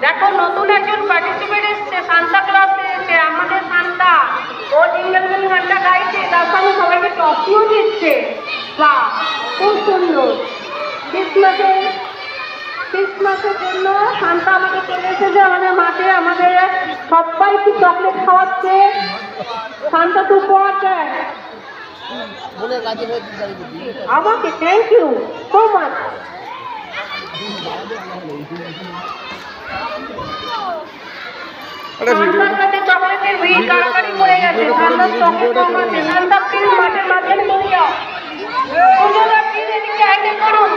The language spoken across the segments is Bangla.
দেখো নতুন একজন পার্টিসিপেট এসছে, সান্তা ক্লজ এসছে, আমাদের সান্তা। ও জিঙ্গল বেল গানটা গাইছে, তার সঙ্গে সবাইকে ট্রফিও দিচ্ছে। বাহ, খুব সুন্দর। ক্রিসমাসের জন্য সান্তা আমাকে চলে এসেছে আমাদের মাঠে, আমাদের সবাইকে চকলেট খাওয়াচ্ছে। সান্তা টু কোয়ার্টার আমাকে, থ্যাংক ইউ সো মাচ। সান্তার কাছে চকলেটের ভিড় কাড়াকাড়ি পড়ে গেছে। সান্তার চকলেট কম আছে। সান্তা প্লিজ মাঠের মাঝখানে চলে যাও। পুজোটা প্লিজ এদিকে আগে করুন।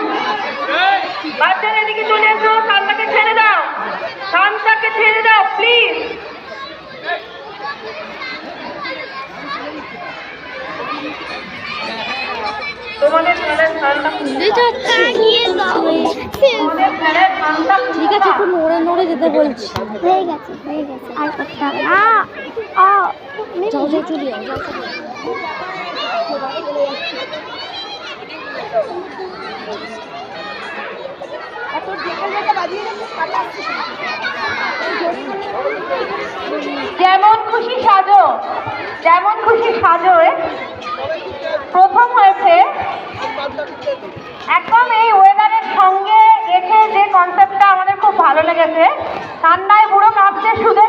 বাচ্চারা এদিকে চলে এসো, সান্তাকে ছেড়ে দাও, সান্তাকে ছেড়ে দাও প্লিজ। তোমাদের ছেলের সান্তা ঠিক আছে, একটু নড়ে নড়ে যেতে বলছি। হয়ে গেছে আর করতে হবে না। যাও যাও চলে যাও, যাও যেমন খুশি সাজো, যেমন খুশি সাজো। প্রথম হয়েছে একদম এই ওয়েদারের সঙ্গে রেখে যে কনসেপ্টটা আমাদের খুব ভালো লেগেছে। ঠান্ডায় পুরো কাঁপছে, শুধু